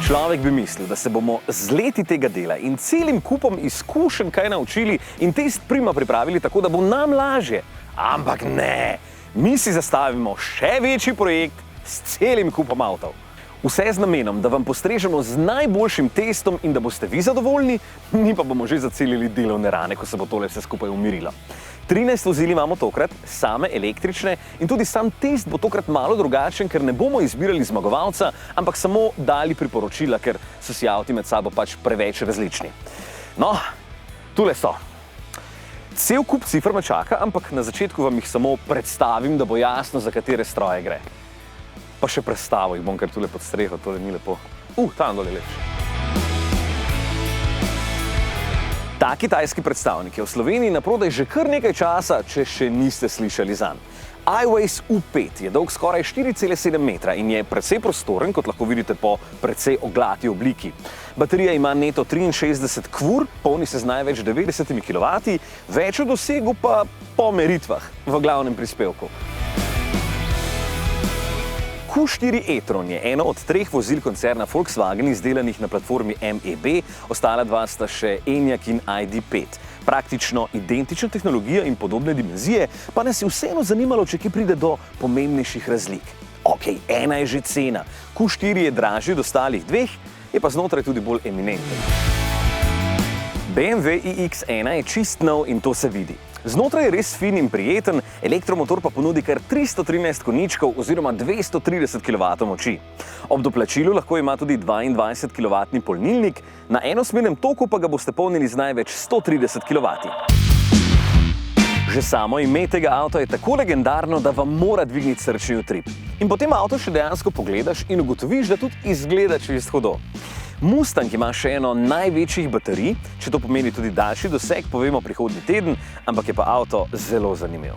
Človek bi mislil, da se bomo z leti tega dela in celim kupom izkušenj kaj naučili in test prima pripravili tako, da bo nam lažje. Ampak ne, mi si zastavimo še večji projekt s celim kupom avtov. Vse z namenom, da vam postrežemo z najboljšim testom in da boste vi zadovoljni, mi pa bomo že zacelili delovne rane, ko se bo tole vse skupaj umirilo. 13 vozil imamo tokrat, same električne, in tudi sam test bo tokrat malo drugačen, ker ne bomo izbirali zmagovalca, ampak samo dali priporočila, ker so si avti med sabo pač preveč različni. No, tule so. Cel kup cifr me čaka, ampak na začetku vam jih samo predstavim, da bo jasno, za katere stroje gre. Pa še predstavo jih bom kar tule pod streho, tole ni lepo. Tam dole je lepše. Ta kitajski predstavnik je v Sloveniji naprodaj že kar nekaj časa, če še niste slišali zanj. iWays U5 je dolg skoraj 4,7 metra in je precej prostoren, kot lahko vidite po precej oglati obliki. Baterija ima neto 63 kvur, polni se z največ 90 kW, več o dosegu pa po meritvah v glavnem prispevku. Q4 e-tron je eno od 3 vozil koncerna Volkswagen izdelanih na platformi MEB, ostala 2 sta še Enyaq in ID.5. Praktično identična tehnologija in podobne dimenzije, pa nas je vseeno zanimalo, če kje pride do pomembnejših razlik. Ok, ena je že cena. Q4 je dražji od ostalih 2, je pa znotraj tudi bolj eminenten. BMW iX1 je čist nov in to se vidi. Znotraj je res fin in prijeten, elektromotor pa ponudi kar 313 konjičkov oziroma 230 kW moči. Ob doplačilu lahko ima tudi 22 kW polnilnik, na enosmernem toku pa ga boste polnili z največ 130 kW. Že samo ime tega avta je tako legendarno, da vam mora dvigniti srčni utrip. In potem avto še dejansko pogledaš in ugotoviš, da tudi izgleda čist hudo. Mustang ima še eno največjih baterij, če to pomeni tudi daljši doseg, povemo prihodnji teden, ampak je pa avto zelo zanimiv.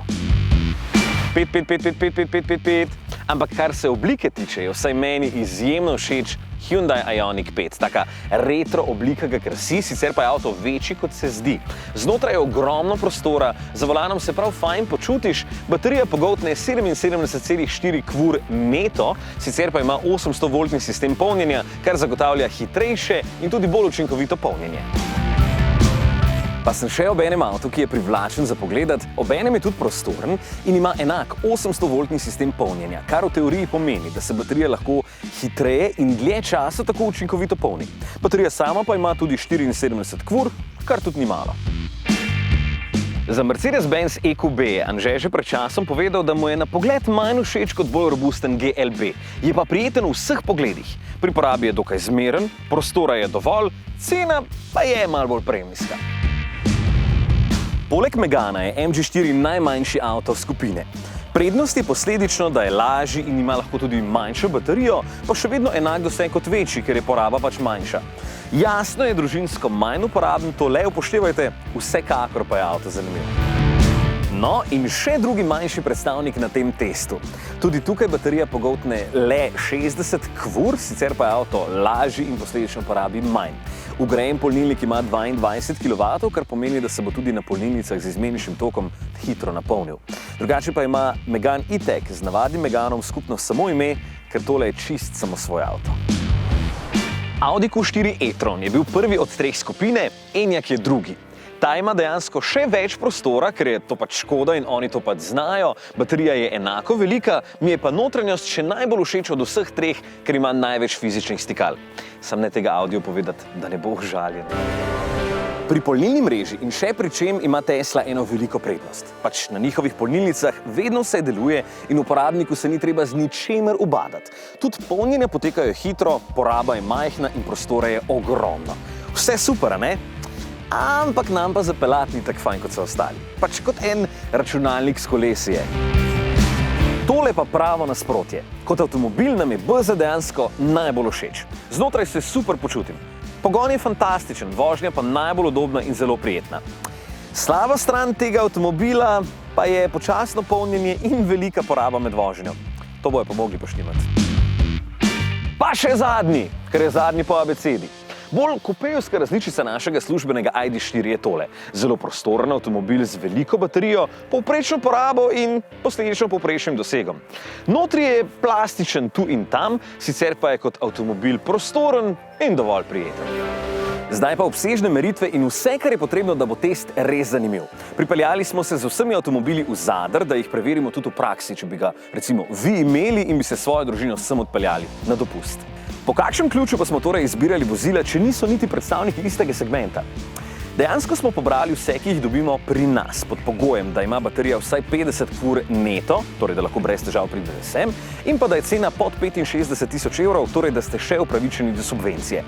5. Ampak kar se oblike tiče, je vsaj meni izjemno všeč Hyundai Ioniq 5. Taka retro oblika ga krasi, sicer pa je avto večji, kot se zdi. Znotraj je ogromno prostora, za volanom se prav fajn počutiš, baterija pogoltne 77,4 kvur neto, sicer pa ima 800-voltni sistem polnjenja, kar zagotavlja hitrejše in tudi bolj učinkovito polnjenje. Pa sem še ob enem avtu, ki je privlačen za pogledat, ob enem je tudi prostoren in ima enak 800-voltni sistem polnjenja, kar v teoriji pomeni, da se baterija lahko hitreje in dlje časa tako učinkovito polni. Baterija sama pa ima tudi 74 kvur, kar tudi ni malo. Za Mercedes-Benz EQB je Anže že pred časom povedal, da mu je na pogled manj všeč kot bolj robusten GLB. Je pa prijeten v vseh pogledih. Pri porabi je dokaj zmeren, prostora je dovolj, cena pa je malo bolj premijska. Poleg Megana je MG4 najmanjši avto skupine. Prednost je posledično, da je lažji in ima lahko tudi manjšo baterijo, pa še vedno enak doseg kot večji, ker je poraba pač manjša. Jasno je družinsko manj uporaben, to le upoštevajte, vsekakor pa je avto zanimiv. No, in še drugi manjši predstavnik na tem testu. Tudi tukaj baterija pogoltne le 60 kvur, sicer pa je avto lažji in posledično porabi manj. Vgrajen polnilnik ima 22 kW, kar pomeni, da se bo tudi na polnilnicah z izmeničnim tokom hitro napolnil. Drugače pa ima Megane E-Tech z navadnim Meganom skupno samo ime, ker tole je čist samosvoj avto. Audi Q4 e-tron je bil prvi od 3 skupine, Enyaq je drugi. Ta ima dejansko še več prostora, ker je to pač Škoda in oni to pač znajo, baterija je enako velika, mi je pa notranjost še najbolj všeč od vseh 3, ker ima največ fizičnih stikal. Sam ne tega Audiju povedati, da ne bo užaljen. Pri polnilni mreži in še pri čem ima Tesla eno veliko prednost. Pač na njihovih polnilnicah vedno vse deluje in uporabniku se ni treba z ničemer ubadati. Tudi polnjenja potekajo hitro, poraba je majhna in prostora je ogromno. Vse super, a ne? Ampak nam pa zapeljati ni tako fajn kot so ostali. Pač kot en računalnik s kolesi je. Tole pa pravo nasprotje. Kot avtomobil nam je BZ dejansko najbolj všeč. Znotraj se super počutim. Pogon je fantastičen, vožnja pa najbolj udobna in zelo prijetna. Slaba stran tega avtomobila pa je počasno polnjenje in velika poraba med vožnjo. To bojo pa mogli poštimati. Pa še zadnji, ker je zadnji po abecedi. Bolj kupejevska različica našega službenega ID.4 je tole. Zelo prostoren avtomobil z veliko baterijo, povprečno porabo in posledično povprečnim dosegom. Notri je plastičen tu in tam, sicer pa je kot avtomobil prostoren in dovolj prijeten. Zdaj pa obsežne meritve in vse, kar je potrebno, da bo test res zanimiv. Pripeljali smo se z vsemi avtomobili v Zadar, da jih preverimo tudi v praksi, če bi ga recimo vi imeli in bi se svojo družino sem odpeljali na dopust. Po kakšnem ključu pa smo torej izbirali vozila, če niso niti predstavniki istega segmenta? Dejansko smo pobrali vse, ki jih dobimo pri nas, pod pogojem, da ima baterija vsaj 50 ur neto, torej da lahko brez težav pridete sem, in pa da je cena pod 65.000 evrov, torej da ste še upravičeni do subvencije.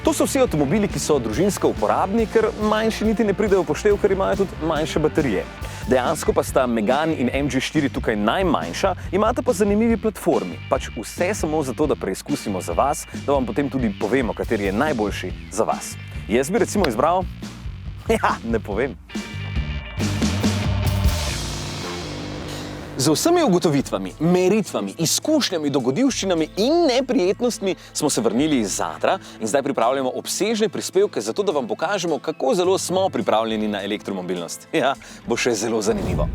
To so vsi avtomobili, ki so družinsko uporabni, ker manjši niti ne pridejo v poštev, ker imajo tudi manjše baterije. Dejansko pa sta Megane in MG4 tukaj najmanjša, imata pa zanimivi platformi. Pač vse samo zato, da preizkusimo za vas, da vam potem tudi povemo, kateri je najboljši za vas. Jaz bi recimo izbral... Ja, ne povem. Z vsemi ugotovitvami, meritvami, izkušnjami, dogodivščinami in neprijetnostmi smo se vrnili iz Zadra in zdaj pripravljamo obsežne prispevke zato, da vam pokažemo, kako zelo smo pripravljeni na elektromobilnost. Ja, bo še zelo zanimivo.